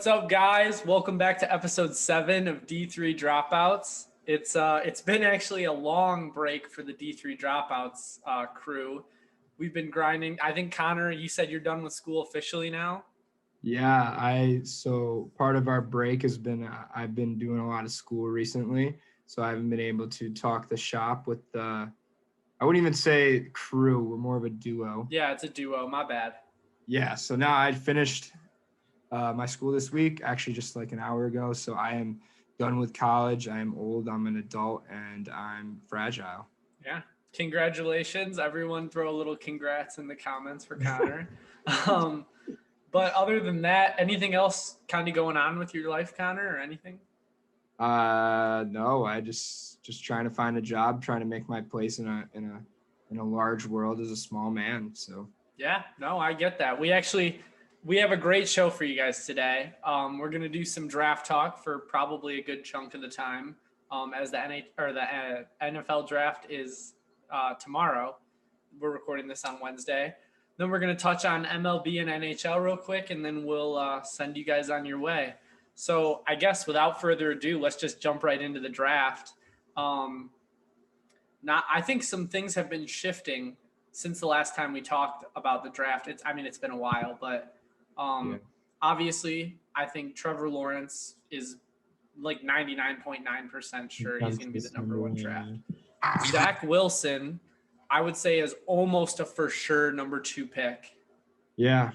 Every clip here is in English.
What's up, guys? Welcome back to episode 7 of D3 Dropouts. It's been actually a long break for the D3 Dropouts crew. We've been grinding. I think, Connor, you said you're done with school officially now? Yeah, so part of our break has been I've been doing a lot of school recently, so I haven't been able to talk the shop with I wouldn't even say crew, we're more of a duo. Yeah, it's a duo. My bad. Yeah, so now I finished my school this week, actually just like an hour ago, so I am done with college. I am old, I'm an adult, and I'm fragile. Yeah. Congratulations. Everyone throw a little congrats in the comments for Connor. But other than that, anything else kind of going on with your life, Connor, or anything? No, I just trying to find a job, trying to make my place in a large world as a small man. So yeah, no, I get that. We have a great show for you guys today. We're gonna do some draft talk for probably a good chunk of the time, as the NFL draft is tomorrow. We're recording this on Wednesday. Then we're going to touch on MLB and NHL real quick, and then we'll send you guys on your way. So I guess without further ado, let's just jump right into the draft. I think some things have been shifting since the last time we talked about the draft. It's been a while, but obviously I think Trevor Lawrence is like 99.9% sure he's going to be the number one draft. Zach Wilson, I would say, is almost a for sure number 2 pick. Yeah.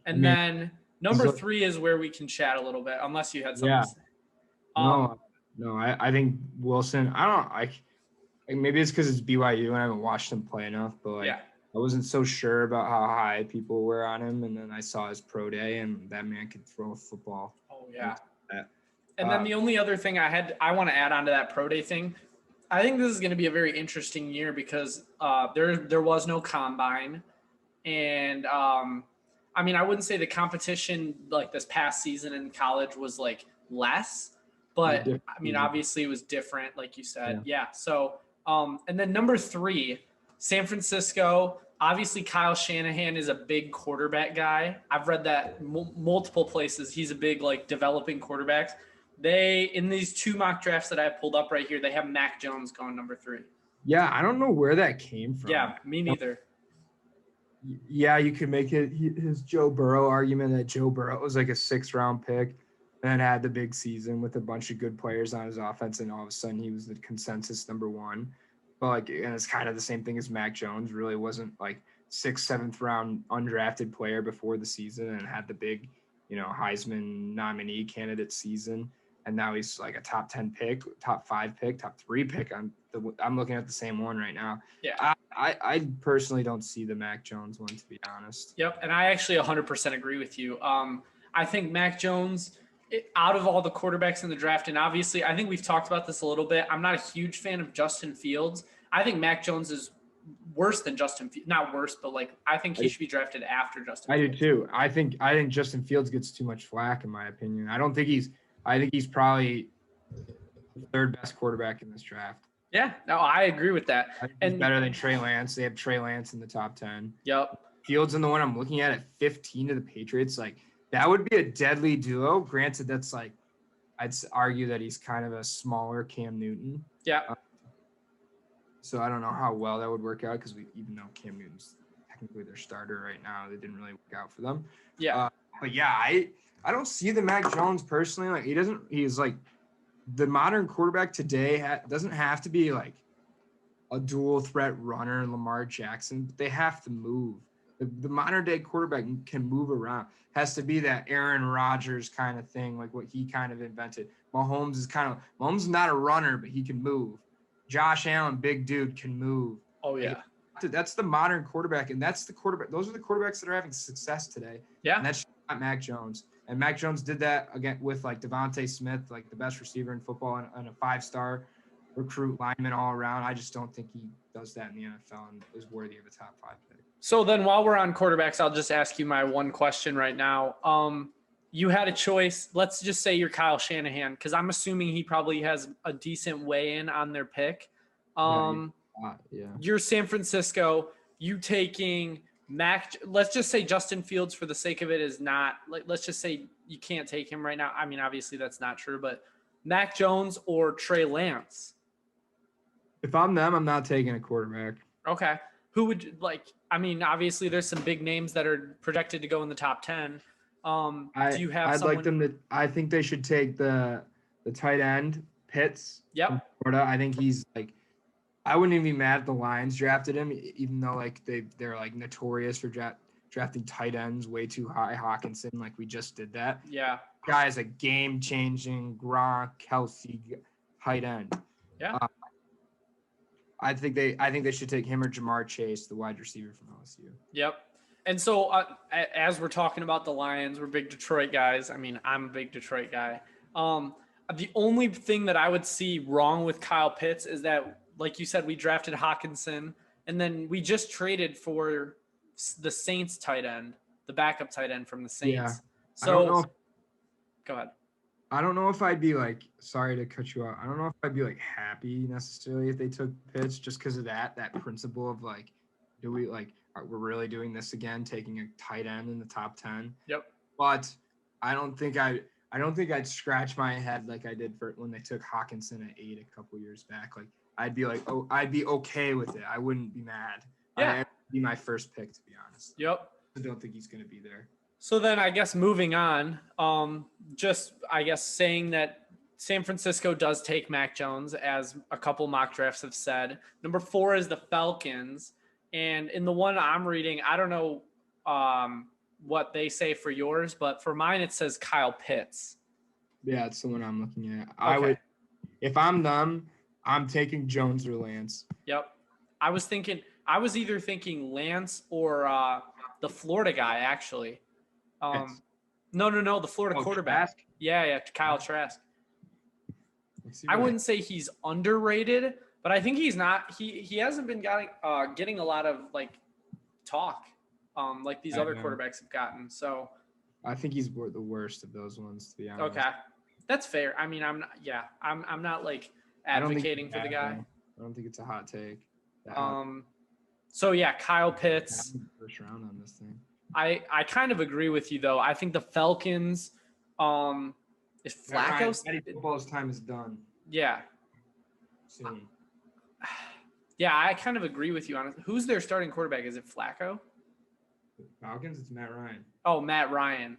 And then number 3 is where we can chat a little bit, unless you had something to say. No, I think Wilson, maybe it's because it's BYU and I haven't watched him play enough, but I wasn't so sure about how high people were on him. And then I saw his pro day and that man could throw a football. Oh, yeah. And then the only other thing I want to add on to that pro day thing, I think this is going to be a very interesting year because there was no combine. And, I wouldn't say the competition like this past season in college was like less, but obviously it was different, like you said. Yeah. So, and then number 3, San Francisco, obviously Kyle Shanahan is a big quarterback guy. I've read that multiple places. He's a big like developing quarterbacks. In these 2 mock drafts that I have pulled up right here, they have Mac Jones going number 3. Yeah, I don't know where that came from. Yeah, me neither. Yeah, you could make it his Joe Burrow argument that Joe Burrow was like a 6th-round pick and then had the big season with a bunch of good players on his offense, and all of a sudden he was the consensus number 1. But and it's kind of the same thing as Mac Jones. Really wasn't like 6th, 7th-round undrafted player before the season and had the big, Heisman nominee candidate season. And now he's like a top 10 pick, top 5 pick, top 3 pick. I'm looking at the same one right now. Yeah. I personally don't see the Mac Jones one, to be honest. Yep, and I actually 100% agree with you. I think Mac Jones, out of all the quarterbacks in the draft, and obviously I think we've talked about this a little bit, I'm not a huge fan of Justin Fields. I think Mac Jones is worse than Justin Fields. Not worse, but I think he should be drafted after Justin Fields. I do too. I think Justin Fields gets too much flack, in my opinion. I think he's probably the 3rd best quarterback in this draft. Yeah, no, I agree with that. And better than Trey Lance. They have Trey Lance in the top 10. Yep. Fields and the one I'm looking at 15 to the Patriots. That would be a deadly duo. Granted, that's I'd argue that he's kind of a smaller Cam Newton. Yeah. So I don't know how well that would work out because even though Cam Newton's technically their starter right now, it didn't really work out for them. Yeah. But yeah, I don't see the Mac Jones personally. He's like the modern quarterback today doesn't have to be like a dual threat runner, Lamar Jackson, but they have to move. The modern day quarterback can move around. Has to be that Aaron Rodgers kind of thing, like what he kind of invented. Mahomes is not a runner, but he can move. Josh Allen, big dude, can move. Oh yeah. That's the modern quarterback, and that's the quarterback. Those are the quarterbacks that are having success today. Yeah. And that's not Mac Jones. And Mac Jones did that again with Devontae Smith, like the best receiver in football and a 5-star recruit lineman all around. I just don't think he does that in the NFL and is worthy of a top 5 pick. So then while we're on quarterbacks, I'll just ask you my one question right now. You had a choice. Let's just say you're Kyle Shanahan, because I'm assuming he probably has a decent weigh-in on their pick. You're San Francisco. You taking let's just say Justin Fields, for the sake of it, is not like, let's just say you can't take him right now. I mean, obviously that's not true, but Mac Jones or Trey Lance. If I'm them, I'm not taking a quarterback. Okay. Who would I mean, obviously there's some big names that are projected to go in the top 10. Do you have I'd someone? like them to, I think they should take the tight end, Pitts. Yep. From Florida. I think he's like, I wouldn't even be mad if the Lions drafted him, even though like they're like notorious for drafting tight ends way too high. Hawkinson, like we just did that. Yeah. Guy is a game-changing Gronk, Kelsey tight end. Yeah. I think they should take him or Jamar Chase, the wide receiver from LSU. Yep. And so as we're talking about the Lions, we're big Detroit guys. I mean, I'm a big Detroit guy. The only thing that I would see wrong with Kyle Pitts is that, like you said, we drafted Hawkinson, and then we just traded for the Saints tight end, the backup tight end from the Saints. Yeah. So go ahead. I don't know if I'd be like, sorry to cut you out. I don't know if I'd be like happy necessarily if they took Pitts, just because of that principle of like, we're really doing this again, taking a tight end in the top 10. Yep. But I don't think I'd scratch my head like I did for when they took Hawkinson at 8 a couple years back. Like I'd be like, oh, I'd be okay with it. I wouldn't be mad. Yeah. It'd be my first pick, to be honest. Yep. I don't think he's going to be there. So then I guess moving on, saying that San Francisco does take Mac Jones, as a couple mock drafts have said. Number 4 is the Falcons. And in the one I'm reading, I don't know what they say for yours, but for mine it says Kyle Pitts. Yeah, it's the one I'm looking at. Okay. If I'm them, I'm taking Jones or Lance. Yep. I was either thinking Lance or the Florida guy, actually. No, the Florida quarterback. Trask? Yeah, Kyle Trask. I wouldn't say he's underrated, but I think he's not. He hasn't been getting a lot of like talk, like these other quarterbacks have gotten. So I think he's the worst of those ones, to be honest. Okay, that's fair. I mean, I'm not like advocating for the guy. I don't think it's a hot take. So yeah, Kyle Pitts. First round on this thing. I kind of agree with you though. I think the Falcons. Is Flacco? Football's time is done. Yeah. Soon. Yeah, I kind of agree with you on it. Who's their starting quarterback? Is it Flacco? Falcons, it's Matt Ryan. Oh, Matt Ryan,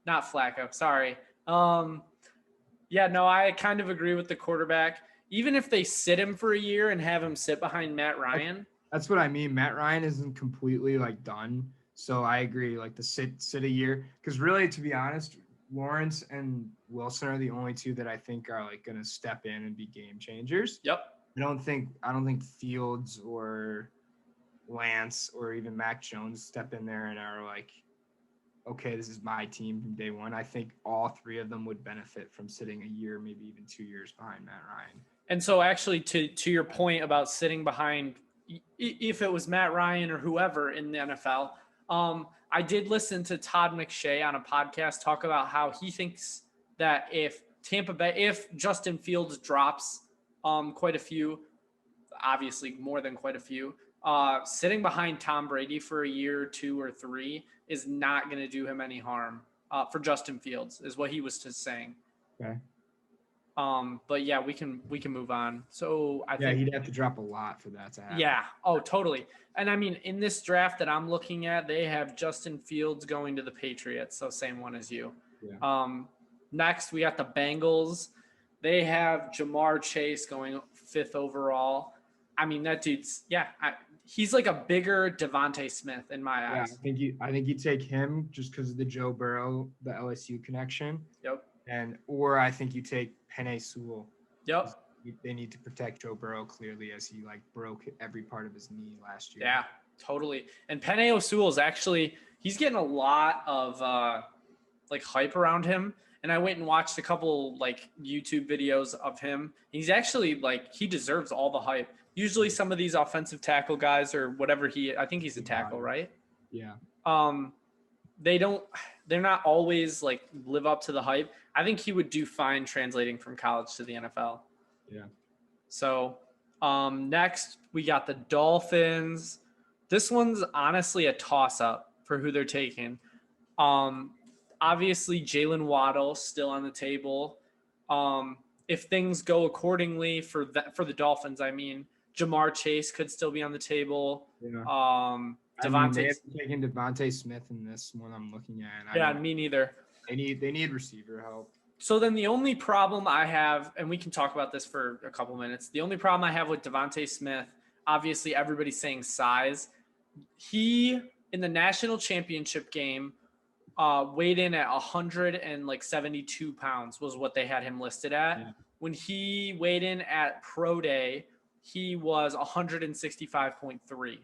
not Flacco. Sorry. Yeah, no, I kind of agree with the quarterback. Even if they sit him for a year and have him sit behind Matt Ryan. That's what I mean. Matt Ryan isn't completely like done. So I agree, like the sit a year. Because really, to be honest, Lawrence and Wilson are the only two that I think are like going to step in and be game changers. Yep. I don't think Fields or Lance or even Mac Jones step in there and are like, okay, this is my team from day one. I think all three of them would benefit from sitting a year, maybe even 2 years behind Matt Ryan. And so actually to your point about sitting behind, if it was Matt Ryan or whoever in the NFL, I did listen to Todd McShay on a podcast talk about how he thinks that if Justin Fields drops quite a few, obviously more than quite a few, sitting behind Tom Brady for a year or 2 or 3 is not going to do him any harm for Justin Fields, is what he was just saying. Okay. But yeah, we can move on. So I think he'd have to drop a lot for that to happen. Yeah. Oh, totally. And I mean, in this draft that I'm looking at, they have Justin Fields going to the Patriots. So same one as you. Yeah. Next we got the Bengals. They have Jamar Chase going 5th overall. I mean, that dude's he's like a bigger Devontae Smith in my eyes. Yeah, I think you take him just because of the Joe Burrow, the LSU connection. Yep. Or I think you take Penei Sewell. Yep. They need to protect Joe Burrow clearly, as he like broke every part of his knee last year. Yeah, totally. And Penei Sewell is actually, he's getting a lot of like hype around him. And I went and watched a couple like YouTube videos of him. He's actually like, he deserves all the hype. Usually some of these offensive tackle guys or whatever I think he's a tackle, right? Yeah. They're not always like live up to the hype. I think he would do fine translating from college to the NFL. Yeah. So next we got the Dolphins. This one's honestly a toss-up for who they're taking. Obviously, Jalen Waddle still on the table. If things go accordingly for the Dolphins, I mean, Jamar Chase could still be on the table. Yeah. Devontae. I mean, they have taken Devontae Smith in this one I'm looking at. Yeah, me neither. They need receiver help. So then the only problem I have, and we can talk about this for a couple minutes, the only problem I have with Devontae Smith, obviously everybody's saying size. He, in the national championship game, weighed in at 172 pounds was what they had him listed at. Yeah. When he weighed in at Pro Day, he was 165.3.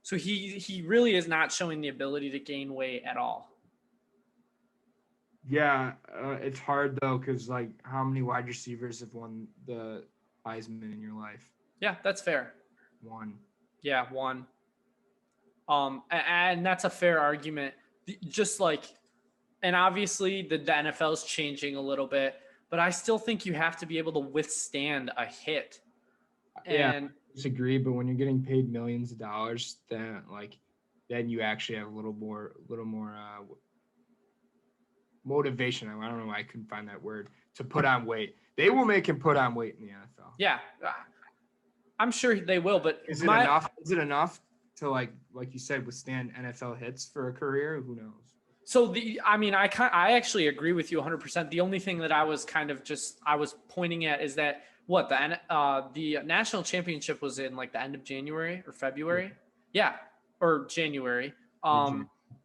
So he really is not showing the ability to gain weight at all. Yeah, it's hard though, because like, how many wide receivers have won the Heisman in your life? Yeah, that's fair. One. Yeah, one. And that's a fair argument. Just like, and obviously the NFL is changing a little bit, but I still think you have to be able to withstand a hit. And I disagree, but when you're getting paid millions of dollars, then you actually have a little more motivation. I don't know why I couldn't find that word, to put on weight. They will make him put on weight in the NFL. Yeah, I'm sure they will. But is it enough? Is it enough to like you said, withstand NFL hits for a career? Who knows? So I actually agree with you 100%. The only thing that I was pointing at is that the national championship was in like the end of January or February. Yeah, or January.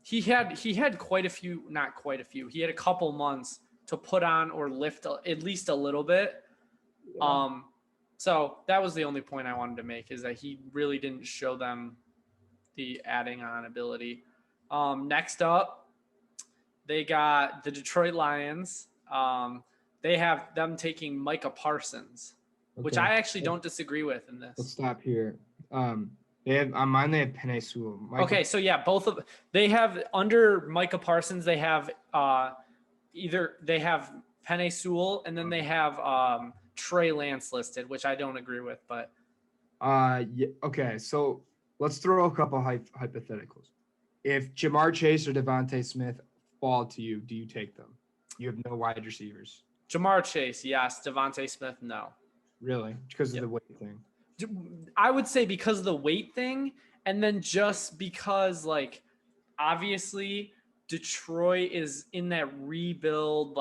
He had quite a few, not quite a few. He had a couple months to put on or lift at least a little bit. Yeah. So that was the only point I wanted to make, is that he really didn't show them the adding on ability. Next up, they got the Detroit Lions. They have them taking Micah Parsons, which I actually don't disagree with in this. Let's stop here. They have on mine. They have Penei Sewell. Okay, so yeah, they have under Micah Parsons. They have they have Penei Sewell, and then they have Trey Lance listed, which I don't agree with. But yeah, okay, so let's throw a couple hypotheticals. If Jamar Chase or Devontae Smith fall to you, do you take them? You have no wide receivers. Jamar Chase, yes. Devontae Smith, no. Really? Because of the weight thing? I would say because of the weight thing, and then just because, like, obviously Detroit is in that rebuild,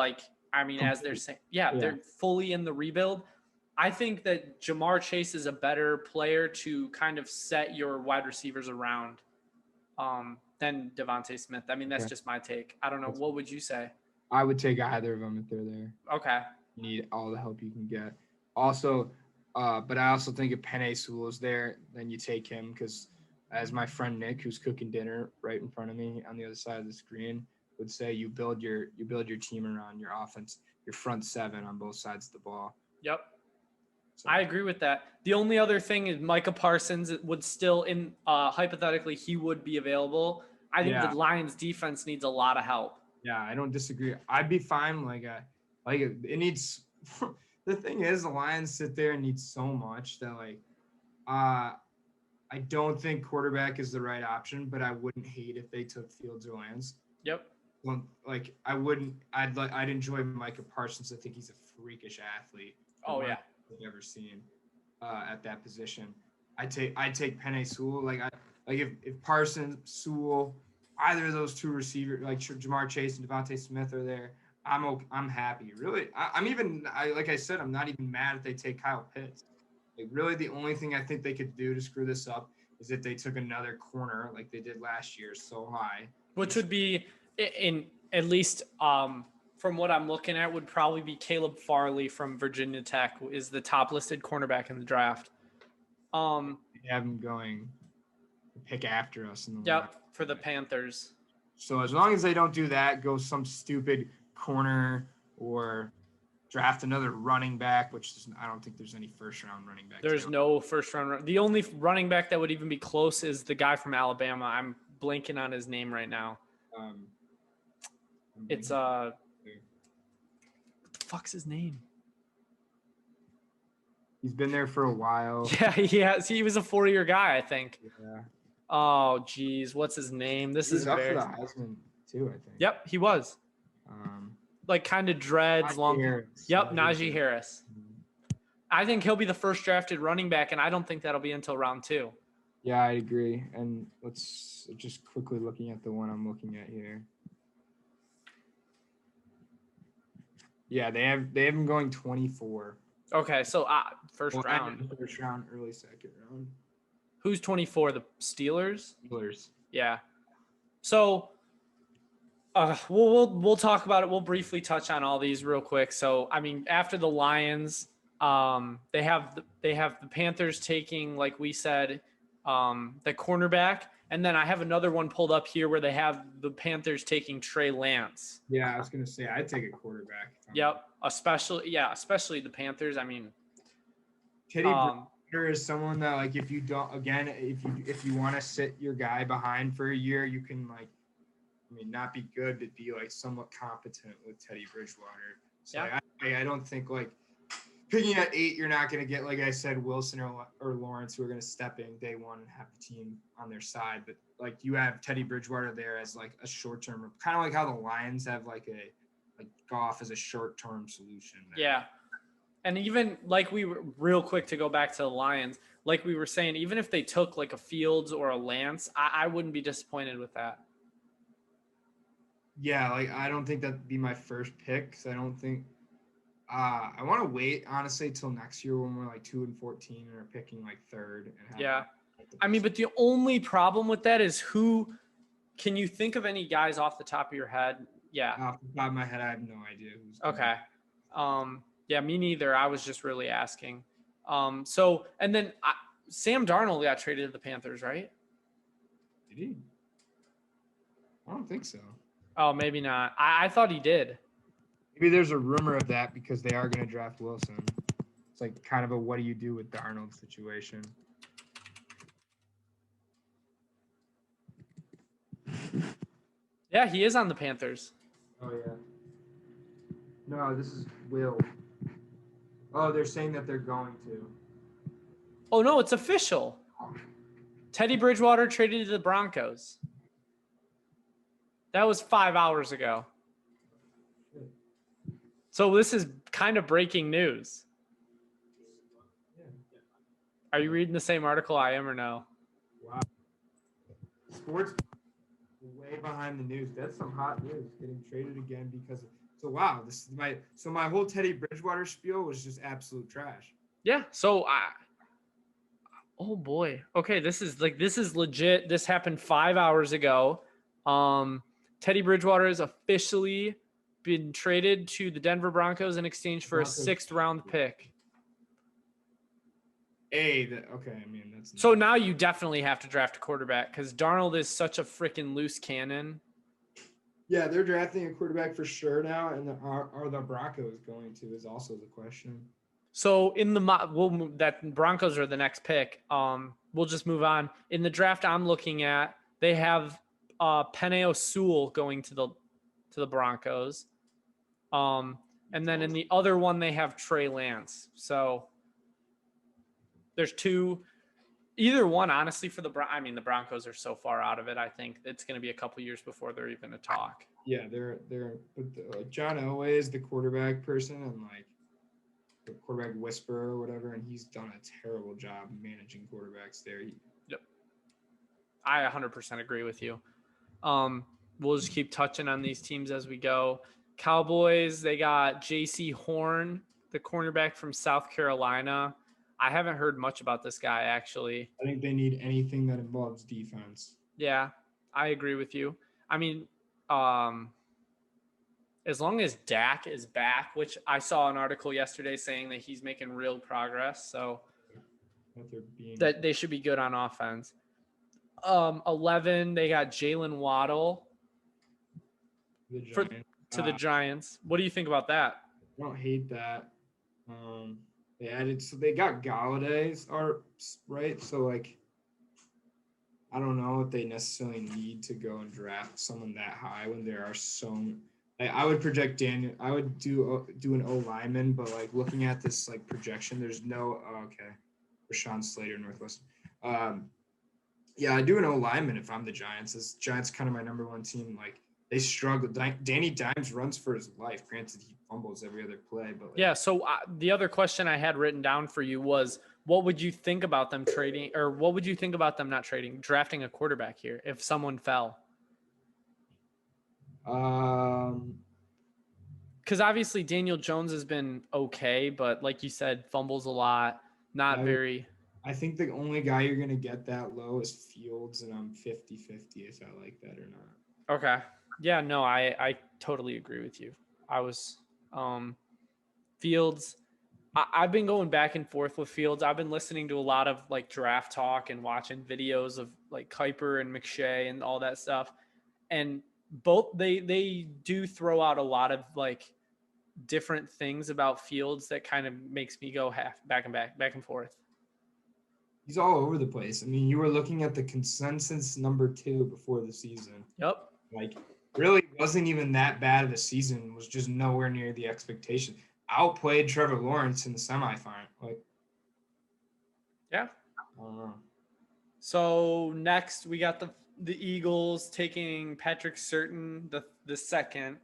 as they're saying, they're fully in the rebuild. I think that Jamar Chase is a better player to kind of set your wide receivers around than Devontae Smith. I mean, that's just my take. I don't know. What would you say? I would take either of them if they're there. Okay. You need all the help you can get. Also, but I also think if Penei Sewell is there, then you take him, because as my friend Nick, who's cooking dinner right in front of me on the other side of the screen, would say, you build your team around your offense, your front seven on both sides of the ball. Yep. So I agree with that. The only other thing is Micah Parsons would still, hypothetically, he would be available. I think the Lions defense needs a lot of help. Yeah, I don't disagree. I'd be fine. It needs. The thing is, the Lions sit there and need so much that I don't think quarterback is the right option, but I wouldn't hate if they took Fields or Lance. Yep. Well, I wouldn't. I'd enjoy Micah Parsons. I think he's a freakish athlete. Oh yeah. I've ever seen at that position. I take Penei Sewell. If Parsons, Sewell, either of those two receivers, like Jamar Chase and Devontae Smith, are there, I'm happy. Really, like I said, I'm not even mad if they take Kyle Pitts. Really, the only thing I think they could do to screw this up is if they took another corner like they did last year, so high. Which would be, in at least from what I'm looking at, would probably be Caleb Farley from Virginia Tech, who is the top listed cornerback in the draft. They have him going to pick after us in the league. For the Panthers. So as long as they don't do that, go some stupid corner or draft another running back, which I don't think there's any first-round running back. There's no first-round. The only running back that would even be close is the guy from Alabama. I'm blanking on his name right now. It's what the fuck's his name? He's been there for a while. Yeah, he has. He was a 4-year guy, I think. Yeah. Oh, geez. What's his name? This He is was up for the embarrassing. Heisman too, I think. Yep, he was. Like kind of dreads, Najee lumpy. Harris. Yep, Najee Harris. Mhm. I think he'll be the first drafted running back, and I don't think that'll be until round 2. Yeah, I agree. And let's just quickly looking at the one I'm looking at here. Yeah, they have him going 24. Okay, so first Well, round. First round, early second round. Who's 24? The Steelers? Steelers. Yeah. So we'll talk about it. We'll briefly touch on all these real quick. So I mean, after the Lions, they have the Panthers taking, like we said, the cornerback, and then I have another one pulled up here where they have the Panthers taking Trey Lance. Yeah, I was gonna say I'd take a quarterback. Yep, especially the Panthers. I mean, Teddy Bridgewater is someone that, like, if you want to sit your guy behind for a year, you can, like, I mean, not be good, but be like somewhat competent with Teddy Bridgewater. So yeah. I don't think, like, picking at 8, you're not going to get, like I said, Wilson or Lawrence, who are going to step in day one and have the team on their side. But, like, you have Teddy Bridgewater there as, like, a short-term, kind of like how the Lions have, like, Goff as a short-term solution there. Yeah. And even like we were, real quick to go back to the Lions, like we were saying, even if they took like a Fields or a Lance, I wouldn't be disappointed with that. Yeah, like, I don't think that'd be my first pick, because I don't think I want to wait, honestly, till next year when we're like 2-14 and are picking like third. Yeah. I mean, but the only problem with that is can you think of any guys off the top of your head? Yeah. Off the top of my head, I have no idea who's okay. Yeah, me neither. I was just really asking. So, and then Sam Darnold got traded to the Panthers, right? Did he? I don't think so. Oh, maybe not. I thought he did. Maybe there's a rumor of that because they are going to draft Wilson. It's like kind of a what do you do with Darnold situation. Yeah, he is on the Panthers. Oh, yeah. No, this is Will. Oh, they're saying that they're going to. Oh, no, it's official. Teddy Bridgewater traded to the Broncos. That was 5 hours ago. So this is kind of breaking news. Are you reading the same article I am or no? Wow. Sports way behind the news. That's some hot news. Getting traded again because so wow, this is my whole Teddy Bridgewater spiel was just absolute trash. Yeah. So oh boy. Okay, this is legit. This happened 5 hours ago. Teddy Bridgewater has officially been traded to the Denver Broncos in exchange for a 6th round pick. Okay, I mean that's so now you definitely have to draft a quarterback because Darnold is such a freaking loose cannon. Yeah, they're drafting a quarterback for sure now, and are the Broncos going to is also the question. So in the that Broncos are the next pick. We'll just move on. In the draft I'm looking at, they have Penei Sewell going to the Broncos. And then in the other one they have Trey Lance. So there's two, either one, honestly, for the Broncos are so far out of it. I think it's going to be a couple years before they're even a talk. Yeah, but John Elway is the quarterback person and like the quarterback whisperer or whatever, and he's done a terrible job managing quarterbacks there. Yep, I 100% agree with you. We'll just keep touching on these teams as we go. Cowboys, they got J.C. Horn, the cornerback from South Carolina. I haven't heard much about this guy, actually. I think they need anything that involves defense. Yeah, I agree with you. I mean, as long as Dak is back, which I saw an article yesterday saying that he's making real progress, so that they should be good on offense. 11, they got Jalen Waddle to the Giants. What do you think about that? I don't hate that. They got Galladay's right? So, like, I don't know if they necessarily need to go and draft someone that high when there are I would project Daniel. I would do an O lineman, but like looking at this like projection, there's no Rashawn Slater, Northwestern. Yeah, I do an O lineman if I'm the Giants. This Giants kind of my number one team. Like they struggle. Danny Dimes runs for his life. Granted, he fumbles every other play, but like, yeah. So the other question I had written down for you was, what would you think about them trading, or what would you think about them not trading, drafting a quarterback here if someone fell? um, Because obviously Daniel Jones has been okay, but like you said, fumbles a lot, not very. I think the only guy you're gonna get that low is Fields, and I'm 50-50 if I like that or not. Okay. Yeah, no, I totally agree with you. I was Fields. I've been going back and forth with Fields. I've been listening to a lot of like draft talk and watching videos of like Kuiper and McShay and all that stuff. And both they do throw out a lot of like different things about Fields that kind of makes me go back and forth. He's all over the place. I mean, you were looking at the consensus number 2 before the season. Yep. Like, really wasn't even that bad of a season. Was just nowhere near the expectation. Outplayed Trevor Lawrence in the semifinal. Like, yeah. I don't know. So next we got the Eagles taking Patrick Surtain the second,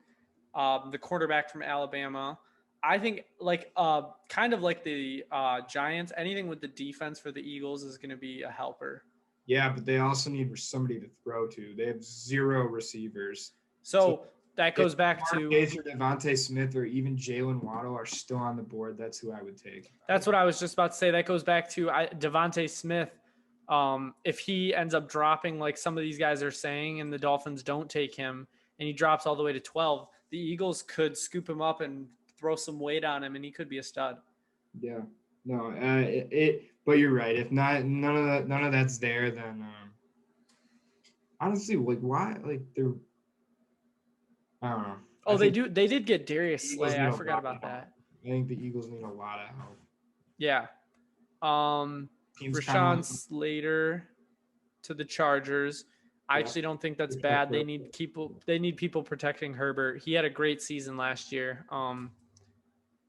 the quarterback from Alabama. I think like kind of like the Giants, anything with the defense for the Eagles is going to be a helper. Yeah, but they also need somebody to throw to. They have 0 receivers. So that goes back to Case or Devontae Smith or even Jalen Waddle are still on the board. That's who I would take. That's what I was just about to say. That goes back to Devontae Smith. If he ends up dropping like some of these guys are saying and the Dolphins don't take him and he drops all the way to 12, the Eagles could scoop him up and throw some weight on him and he could be a stud. Yeah. No, but you're right. If not, none of that's there, then honestly, like why? Like they're, I don't know. Oh, they did get Darius Slay. I forgot about that. I think the Eagles need a lot of help. Yeah. Rashawn Slater to the Chargers. I actually don't think that's bad. They need people protecting Herbert. He had a great season last year.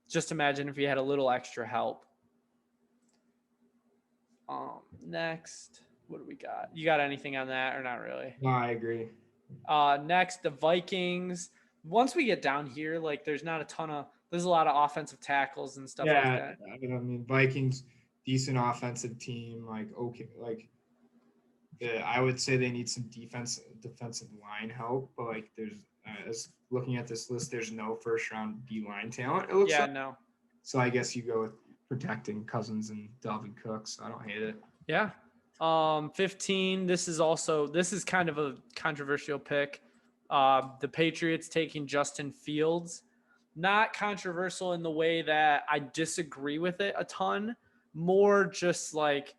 Just imagine if he had a little extra help. Next, what do we got? You got anything on that or not really? No, I agree. Next, the Vikings. Once we get down here, like there's a lot of offensive tackles and stuff like that. I mean, Vikings, decent offensive team. Like, okay, like I would say they need some defensive line help, but like there's as looking at this list, there's no first round D line talent. It looks like. No. So I guess you go with protecting Cousins and Dalvin Cook. So I don't hate it. Yeah. 15. This is kind of a controversial pick. The Patriots taking Justin Fields. Not controversial in the way that I disagree with it a ton. More just like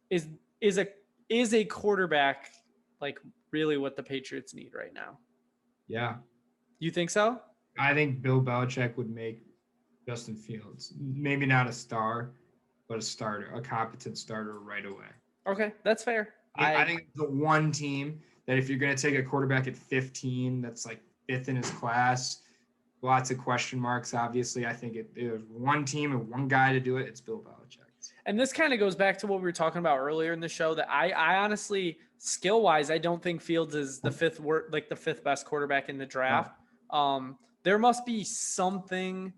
is a quarterback like really what the Patriots need right now? Yeah. You think so? I think Bill Belichick would make Justin Fields maybe not a star, but a starter, a competent starter right away. Okay, that's fair. I think the one team that if you're going to take a quarterback at 15, that's like 5th in his class, lots of question marks. Obviously, I think there's one team and one guy to do it. It's Bill Belichick. And this kind of goes back to what we were talking about earlier in the show that I honestly, skill-wise, I don't think Fields is the fifth best quarterback in the draft. There must be something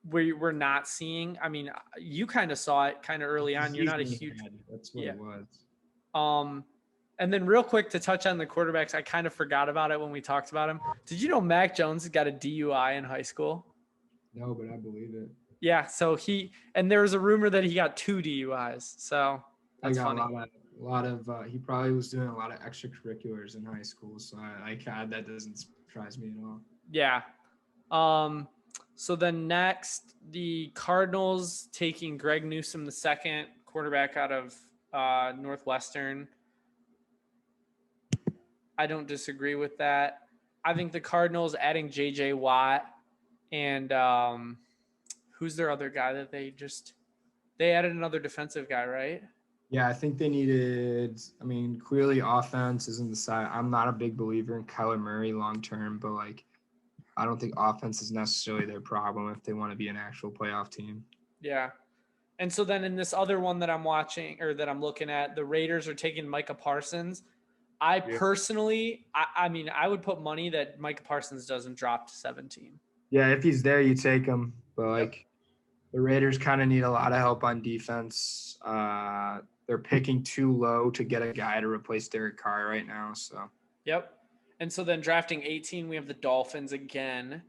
we're not seeing. I mean, you kind of saw it kind of early on. You're not a huge. That's what it was. And then real quick to touch on the quarterbacks, I kind of forgot about it when we talked about him. Did you know Mac Jones got a DUI in high school? No, but I believe it. Yeah, so there was a rumor that he got 2 DUIs. So that's funny. A lot of he probably was doing a lot of extracurriculars in high school. So that doesn't surprise me at all. Yeah. So then next, the Cardinals taking Greg Newsome II, quarterback out of Northwestern. I don't disagree with that. I think the Cardinals adding J.J. Watt and who's their other guy that they added another defensive guy, right? Yeah, I think they needed. I mean, clearly offense isn't the side. I'm not a big believer in Kyler Murray long term, but like I don't think offense is necessarily their problem if they want to be an actual playoff team. Yeah. And so then in this other one that I'm watching or that I'm looking at, the Raiders are taking Micah Parsons. I personally, I mean, I would put money that Micah Parsons doesn't drop to 17. Yeah, if he's there, you take him. But like the Raiders kind of need a lot of help on defense. They're picking too low to get a guy to replace Derek Carr right now. So Yep. And so then drafting 18, we have the Dolphins again.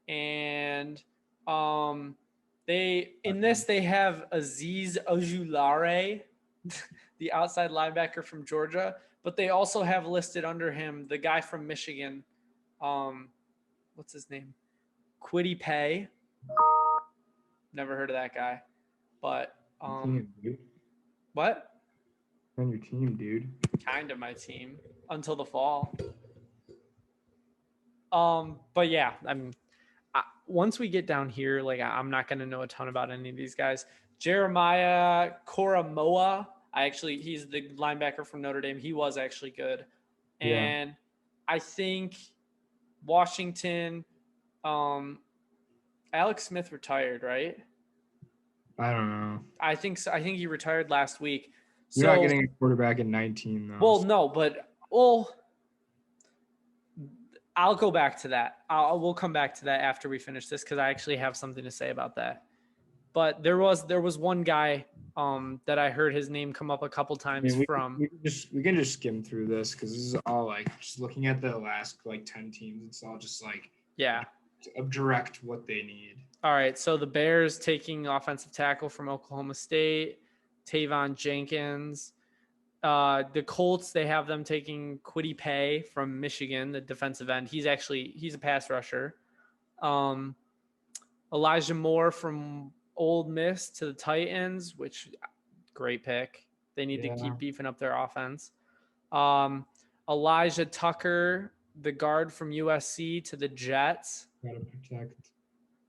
And they have Azeez Ojulari, the outside linebacker from Georgia, but they also have listed under him the guy from Michigan. What's his name? Kwity Paye. Never heard of that guy. But what? On your team, dude. Kind of my team until the fall. But yeah, once we get down here, like I'm not going to know a ton about any of these guys. Jeremiah Koromoa, he's the linebacker from Notre Dame. He was actually good. And I think Washington, Alex Smith retired, right? I don't know. I think so. I think he retired last week. You're not getting a quarterback at 19, though. Well, no, but I'll go back to that. We'll come back to that after we finish this because I actually have something to say about that. But there was one guy that I heard his name come up a couple times we can just skim through this because this is all like just looking at the last like 10 teams. It's all just like direct what they need. All right, so the Bears taking offensive tackle from Oklahoma State, Tavon Jenkins. The Colts, they have them taking Kwity Paye from Michigan, the defensive end. He's a pass rusher. Elijah Moore from Ole Miss to the Titans, which great pick. They need to keep beefing up their offense. Elijah Tucker, the guard from USC to the Jets. Gotta protect.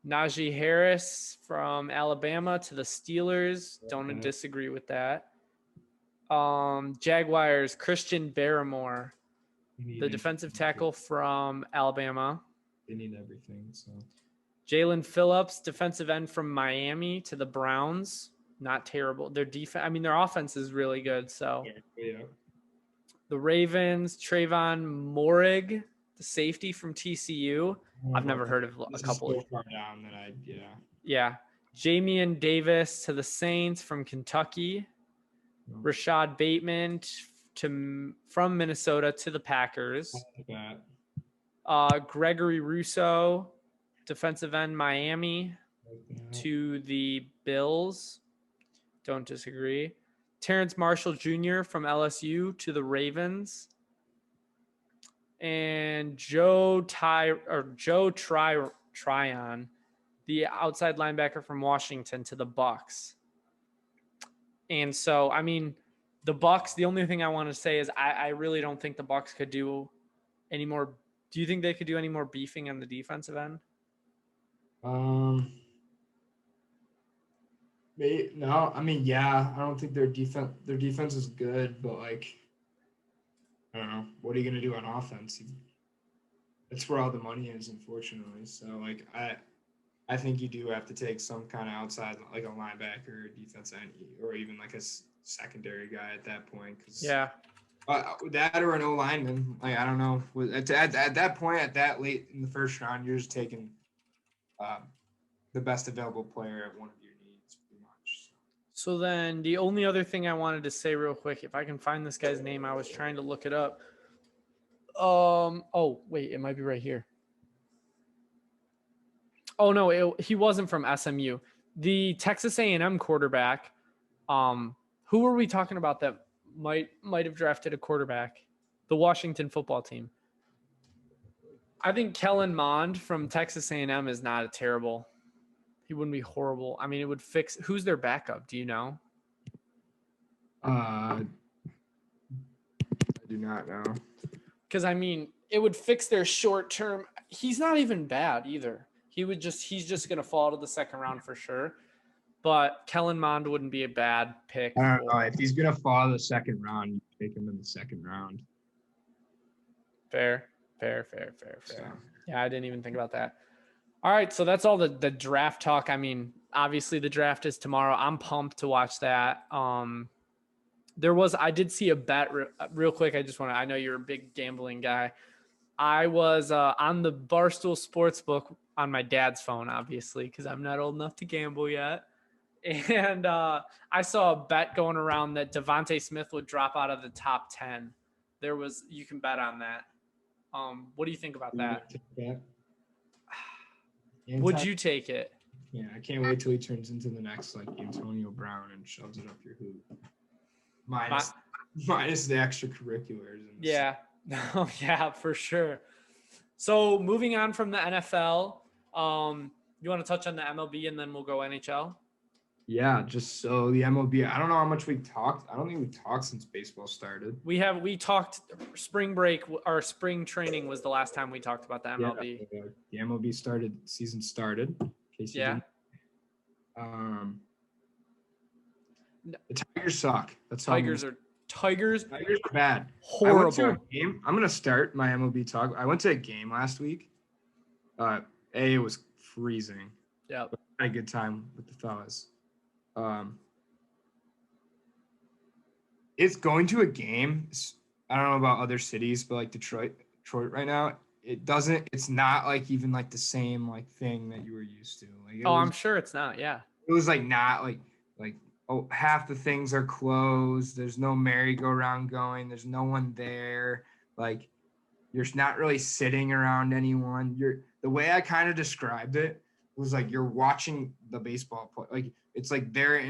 Najee Harris from Alabama to the Steelers. Don't disagree with that. Jaguars, Christian Barrymore, the defensive tackle from Alabama. They need everything. So Jalen Phillips, defensive end from Miami to the Browns. Not terrible. Their defense, their offense is really good. So the Ravens, Trayvon Morig, the safety from TCU. I've never heard of a couple. So far down that Yeah. Jamian Davis to the Saints from Kentucky. Rashad Bateman from Minnesota to the Packers. Gregory Rousseau, defensive end, Miami to the Bills. Don't disagree. Terrence Marshall Jr. from LSU to the Ravens. And Joe Tryon, the outside linebacker from Washington to the Bucks. And so, the Bucks, the only thing I want to say is I really don't think the Bucks could do any more. Do you think they could do any more beefing on the defensive end? No. I don't think their defense is good, but like, I don't know. What are you going to do on offense? That's where all the money is, unfortunately. So like, I think you do have to take some kind of outside, like a linebacker, or defense end, or even like a secondary guy at that point. That or an O lineman. Like, I don't know. At that point, at that late in the first round, you're just taking the best available player at one of your needs, pretty much. So then the only other thing I wanted to say real quick, if I can find this guy's name, I was trying to look it up. Oh, wait, it might be right here. Oh, no, he wasn't from SMU. The Texas A&M quarterback, who were we talking about that might have drafted a quarterback? The Washington football team. I think Kellen Mond from Texas A&M is not a terrible. He wouldn't be horrible. It would fix. Who's their backup? Do you know? I do not know. Because it would fix their short term. He's not even bad either. He's just gonna fall to the second round for sure. But Kellen Mond wouldn't be a bad pick. I don't know. If he's gonna fall to the second round, you take him in the second round. Fair. Fair. So. Yeah, I didn't even think about that. All right, so that's all the draft talk. I mean, obviously the draft is tomorrow. I'm pumped to watch that. I did see a bet real quick. I know you're a big gambling guy. I was on the Barstool Sportsbook on my dad's phone, obviously, because I'm not old enough to gamble yet. And I saw a bet going around that Devontae Smith would drop out of the top 10. You can bet on that. What do you think about that? Would you take it? Yeah, I can't wait till he turns into the next like Antonio Brown and shoves it up your hoop. Minus the extracurriculars. Yeah. No, yeah, for sure. So moving on from the NFL, you want to touch on the MLB and then we'll go NHL? Yeah, just so the MLB, I don't know how much we talked. I don't think we talked since baseball started. We talked spring break or spring training was the last time we talked about the MLB. Yeah, the MLB season started. In case you didn't. The Tigers suck. Tigers are bad. Horrible. I went to a game. I'm gonna start my MLB talk. I went to a game last week. It was freezing. Yeah. I had a good time with the fellas. It's going to a game. I don't know about other cities, but like Detroit right now, it's not like even like the same like thing that you were used to. Like, I'm sure it's not. Yeah. It was like not like half the things are closed. There's no merry-go-round going. There's no one there. Like you're not really sitting around anyone. The way I kind of described it was like you're watching the baseball play. Like it's like they're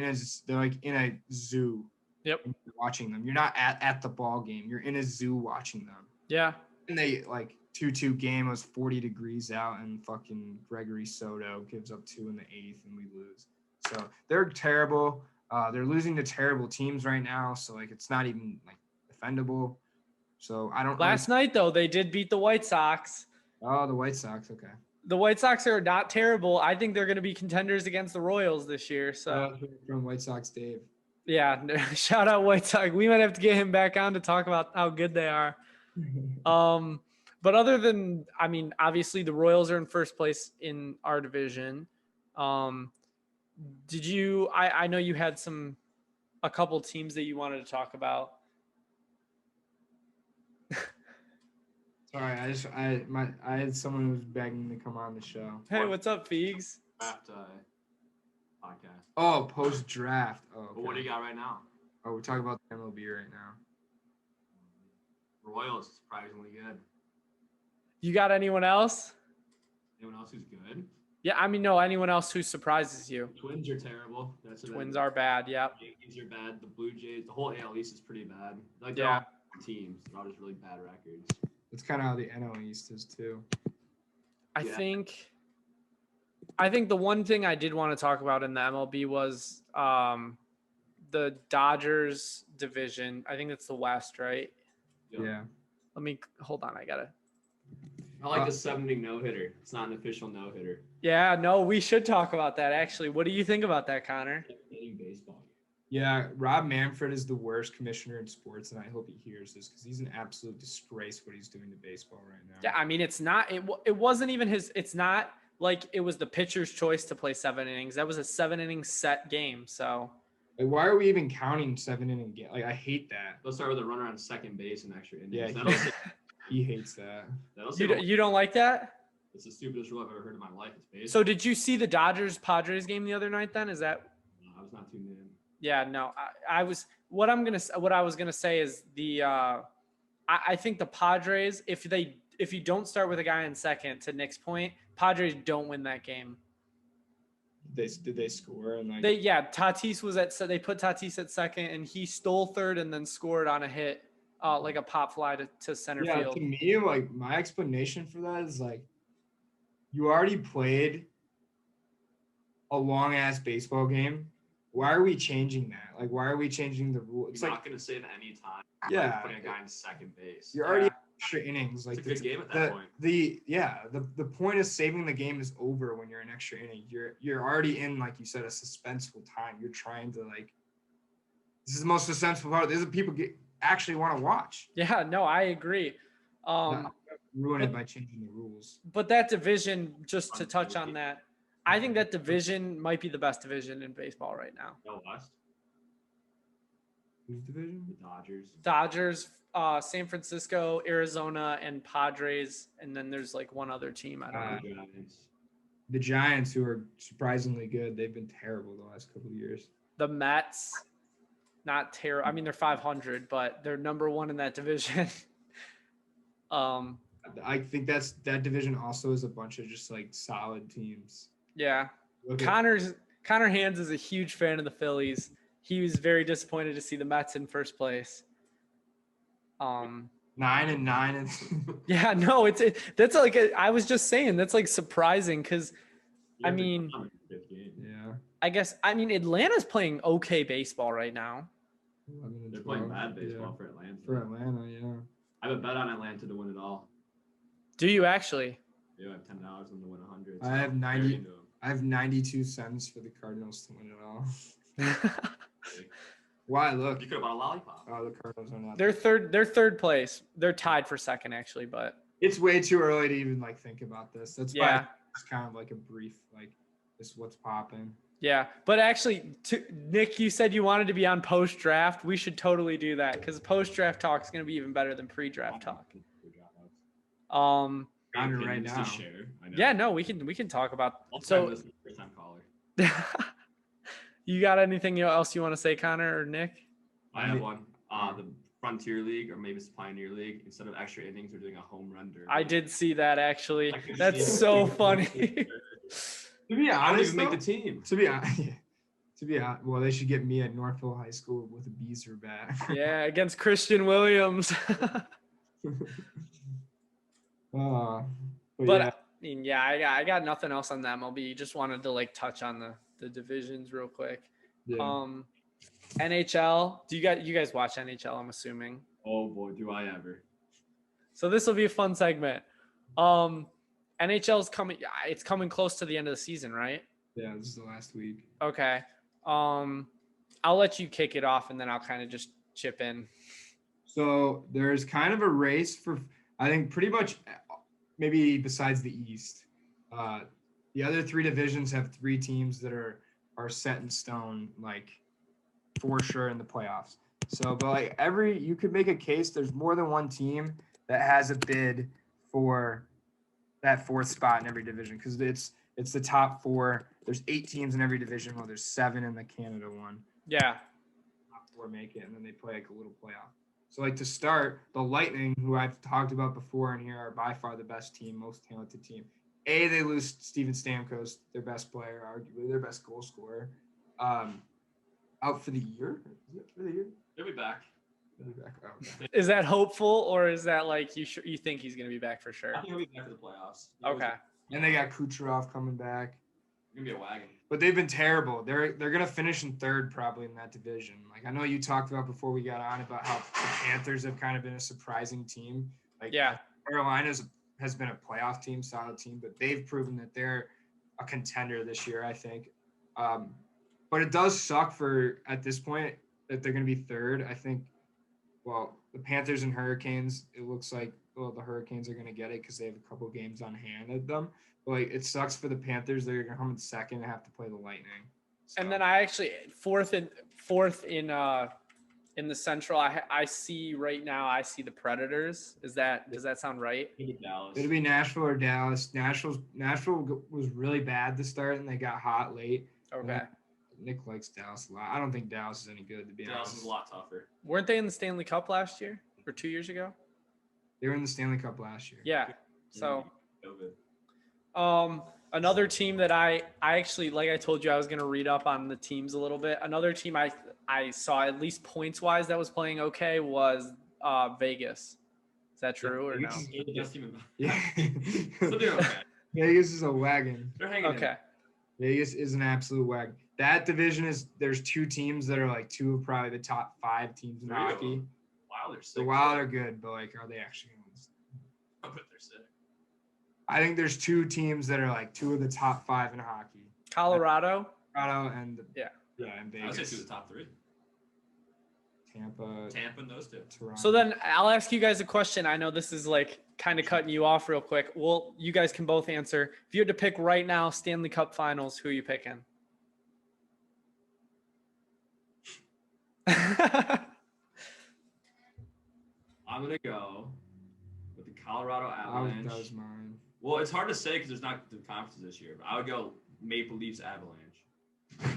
like in a zoo. Yep. And you're watching them. You're not at the ball game. You're in a zoo watching them. Yeah. And they like 2-2 game was 40 degrees out and fucking Gregory Soto gives up 2 in the 8th and we lose. So they're terrible. They're losing to terrible teams right now. So like it's not even like defendable. So I don't. Last night though, they did beat the White Sox. Oh, the White Sox. Okay. The White Sox are not terrible. I think they're going to be contenders against the Royals this year. So from White Sox Dave. Yeah, shout out White Sox. We might have to get him back on to talk about how good they are. But other than, I mean, obviously the Royals are in first place in our division. Did you? I know you had a couple teams that you wanted to talk about. Sorry, I had someone who was begging to come on the show. Hey, what's up, Feegs? Draft podcast. Oh, post draft. Oh, okay. But what do you got right now? Oh, we're talking about the MLB right now. Royals is surprisingly good. You got anyone else? Anyone else who's good? Yeah, I mean, no, anyone else who surprises you. Twins are terrible. Twins are bad, yeah. Yankees are bad. The Blue Jays, the whole AL East is pretty bad. Like they're Yeah. all teams. They're all just really bad records. That's kind of how the NL East is too. I think the one thing I did want to talk about in the MLB was the Dodgers division. I think it's the West, right? Yeah. Let me hold on. I like the 7-inning no-hitter. It's not an official no-hitter. Yeah, no, we should talk about that actually. What do you think about that, Connor? Baseball. Yeah, Rob Manfred is the worst commissioner in sports, and I hope he hears this because he's an absolute disgrace what he's doing to baseball right now. Yeah, I mean, it's not. It wasn't even his. It's not like it was the pitcher's choice to play 7 innings. That was a 7-inning set game. So, like, why are we even counting 7-inning game? Like, I hate that. Let's start with a runner on second base and extra innings. Yeah, he hates that. You don't like that? It's the stupidest rule I've ever heard in my life. It's baseball. So, did you see the Dodgers Padres game the other night? Then is that? No, I was not tuned in. Yeah, no, I was. What I was gonna say is I think the Padres, if you don't start with a guy in second, to Nick's point, Padres don't win that game. Did they score? And like Tatis was they put Tatis at second, and he stole third and then scored on a hit, like a pop fly to center field. To me, like my explanation for that is like, you already played a long ass baseball game. Why are we changing that? Like, why are we changing the rule? It's not going to save any time. Yeah. Putting a guy in second base. You're already extra innings. Like, it's a good game at that point. The point of saving the game is over when you're in extra innings. You're already in, like you said, a suspenseful time. You're trying to, like, this is the most suspenseful part. This is what people actually want to watch. Yeah, no, I agree. ruin it by changing the rules. But that division, just to touch on that, I think that division might be the best division in baseball right now. No West. Whose division? The Dodgers. Dodgers, San Francisco, Arizona, and Padres, and then there's like one other team. I don't know. Giants. The Giants, who are surprisingly good. They've been terrible the last couple of years. The Mets, not terrible. I mean, they're 500, but they're number one in that division. I think that division also is a bunch of just like solid teams. Yeah. Look Connor Hands is a huge fan of the Phillies. He was very disappointed to see the Mets in first place. 9-9 and Yeah, no, that's like I was just saying that's like surprising because I mean, yeah, I guess Atlanta's playing okay baseball right now. They're playing bad baseball for Atlanta. For Atlanta, yeah. I have a bet on Atlanta to win it all. Do you actually? Yeah, I have $10 on them to win 100. I have 90. I have 92 cents for the Cardinals to win it all. Why? Look. You could have bought a lollipop. Oh, the Cardinals are not. They're third place. They're tied for second actually, but it's way too early to even like think about this. That's why it's kind of like a brief like this what's popping. Yeah, but actually, Nick, you said you wanted to be on post-draft. We should totally do that because post-draft talk is going to be even better than pre-draft talk. Right now. Yeah, no, we can talk about. So, first-time caller. You got anything else you want to say, Connor or Nick? I have one. The Frontier League, or maybe it's Pioneer League, instead of extra innings, we're doing a home run derby. I did see that actually. That's so funny. To be honest, I don't even make the team. To be honest, well, they should get me at Northville High School with a Beezer bat. Yeah, against Christian Williams. But yeah. I mean, yeah, I got nothing else on the MLB. Just wanted to like touch on the divisions real quick. Yeah. NHL. Do you guys watch NHL? I'm assuming. Oh boy, do I ever! So this will be a fun segment. NHL's coming. It's coming close to the end of the season, right? Yeah, this is the last week. Okay. I'll let you kick it off, and then I'll kind of just chip in. So there's kind of a race for, I think, pretty much, maybe besides the East. The other three divisions have three teams that are set in stone, like for sure in the playoffs. So, but like you could make a case. There's more than one team that has a bid for that fourth spot in every division because it's the top four. There's 8 teams in every division. Well, there's 7 in the Canada one. Yeah. Top 4 make it, and then they play like a little playoff. So like to start, the Lightning, who I've talked about before in here, are by far the best team, most talented team. They lose Steven Stamkos, their best player, arguably their best goal scorer, out for the year. Is it for the year? He'll be back. Oh, okay. Is that hopeful, or is that like you think he's gonna be back for sure? I think he'll be back for the playoffs. Okay. And they got Kucherov coming back. It's gonna be a wagon. But they've been terrible. They're gonna finish in third probably in that division. Like I know you talked about before we got on about how the Panthers have kind of been a surprising team. Like Carolina has been a playoff team, solid team, but they've proven that they're a contender this year, I think. But it does suck at this point that they're gonna be third. I think. Well, the Panthers and Hurricanes, it looks like the Hurricanes are going to get it because they have a couple games on hand at them. But like, it sucks for the Panthers. They're going to come in second and have to play the Lightning. So. And then I actually fourth in the Central. I see right now. I see the Predators. Does that sound right? It'll be Nashville or Dallas. Nashville was really bad to start, and they got hot late. Okay. Nick likes Dallas a lot. I don't think Dallas is any good, to be honest. Dallas is a lot tougher. Weren't they in the Stanley Cup last year or 2 years ago? They were in the Stanley Cup last year. Yeah. So, COVID. Another team that I actually, like I told you, I was going to read up on the teams a little bit. Another team I saw at least points wise that was playing okay was Vegas. Is that true or no? Yeah. So they're okay. Vegas is a wagon. They're hanging Okay. Vegas is an absolute wagon. That division there's 2 teams that are like 2 of probably the top 5 teams in hockey. Wow, they're sick. The Wild are good, but like, are they actually going to win? I bet they're sick. I think there's 2 teams that are like 2 of the top 5 in hockey. Colorado and yeah, and Vegas. I would say 2 of the top 3. Tampa, and those two. Toronto. So then I'll ask you guys a question. I know this is like kind of cutting you off real quick. Well, you guys can both answer. If you had to pick right now, Stanley Cup Finals, who are you picking? I'm gonna go with the Colorado that Avalanche. was mine. Well, it's hard to say because there's not the conferences this year, but I would go Maple Leafs Avalanche.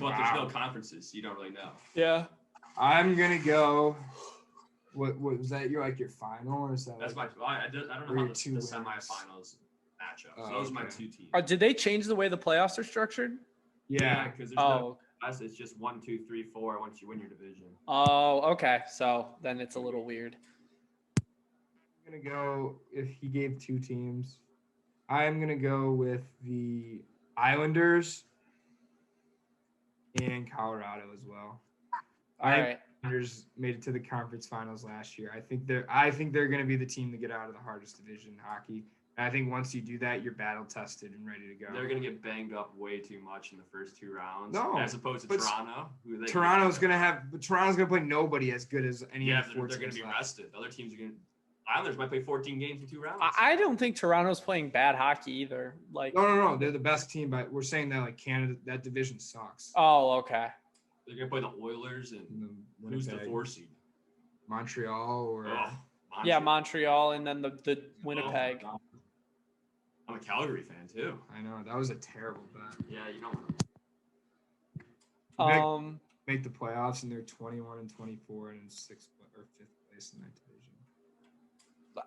But there's no conferences, so you don't really know. Yeah. I'm gonna go. What was that? Your final, or is that? That's like, I don't know how the semifinals match up. So those are my two teams. Did they change the way the playoffs are structured? Yeah. Because there's no. It's just 1, 2, 3, 4 once you win your division. Oh, okay. So then it's a little weird. I'm gonna go if he gave two teams. I'm gonna go with the Islanders and Colorado as well. All right. Islanders made it to the conference finals last year. I think they're gonna be the team to get out of the hardest division in hockey. And I think once you do that, you're battle tested and ready to go. They're gonna get banged up way too much in the first 2 rounds. No, as opposed to Toronto. Toronto's gonna play nobody as good as any of the 4 they're gonna teams be left. rested. The other teams are gonna. Islanders might play 14 games in 2 rounds. I don't think Toronto's playing bad hockey either. Like. No. They're the best team, but we're saying that like Canada, that division sucks. Oh, okay. They're gonna play the Oilers and who's the 4 seed? Montreal or Yeah, Montreal and then the Winnipeg. Oh, I'm a Calgary fan too. I know that was a terrible bet. Yeah, you don't. Make the playoffs and they're 21 and 24 and in 6th or 5th place in that division.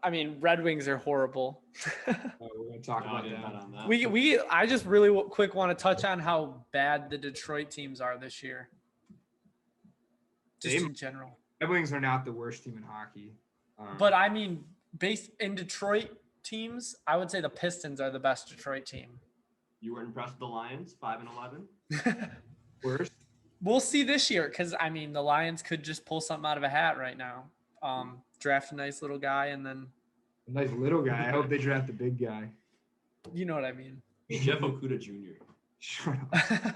I mean, Red Wings are horrible. We're gonna talk about that. I just really quick want to touch on how bad the Detroit teams are this year. Just in general. Red Wings are not the worst team in hockey. But I mean, based in Detroit teams, I would say the Pistons are the best Detroit team. You were impressed with the Lions, 5 and 11. Worst? We'll see this year because I mean the Lions could just pull something out of a hat right now. Draft a nice little guy and then. A nice little guy. I hope they draft the big guy. You know what I mean. Jeff Okuda Jr. Shut up.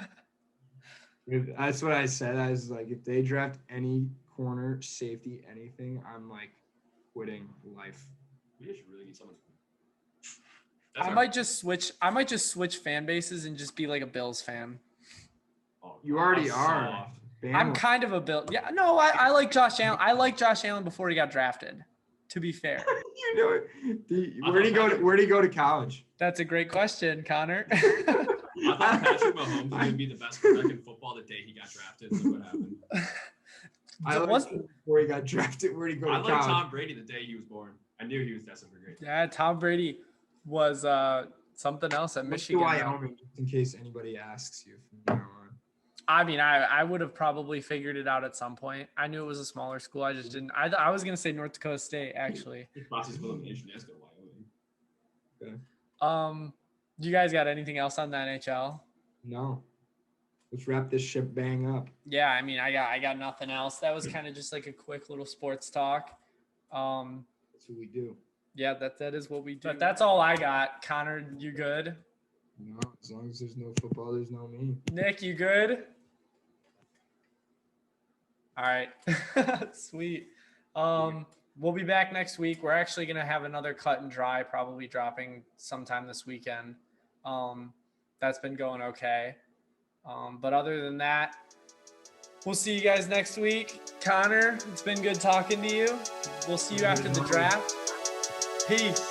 That's what I said. I was like, if they draft any corner, safety, anything, I'm like quitting life. We should really get someone. I might just switch fan bases and just be like a Bills fan. Oh, you already are. I'm kind of a Bill. Yeah, no, I like Josh Allen. I like Josh Allen before he got drafted. To be fair. You know it. Where'd he go to college? That's a great question, Connor. I thought Patrick Mahomes was going to be the best quarterback in football the day he got drafted. So what happened? Before he got drafted, where'd he go to college? I like Tom Brady the day he was born. I knew he was destined for greatness. Yeah, Tom Brady was something else at Michigan. Wyoming, just in case anybody asks you from now on. I mean, I would have probably figured it out at some point. I knew it was a smaller school. I just didn't. I was going to say North Dakota State, actually. Okay. You guys got anything else on the NHL? No. Let's wrap this ship bang up. Yeah, I mean, I got nothing else. That was kind of just like a quick little sports talk. That's what we do. Yeah, that is what we do. But that's all I got. Connor, you good? No, as long as there's no football, there's no me. Nick, you good? All right. Sweet. We'll be back next week. We're actually going to have another cut and dry probably dropping sometime this weekend. That's been going okay. But other than that, we'll see you guys next week. Connor, it's been good talking to you. We'll see you after the draft. Peace.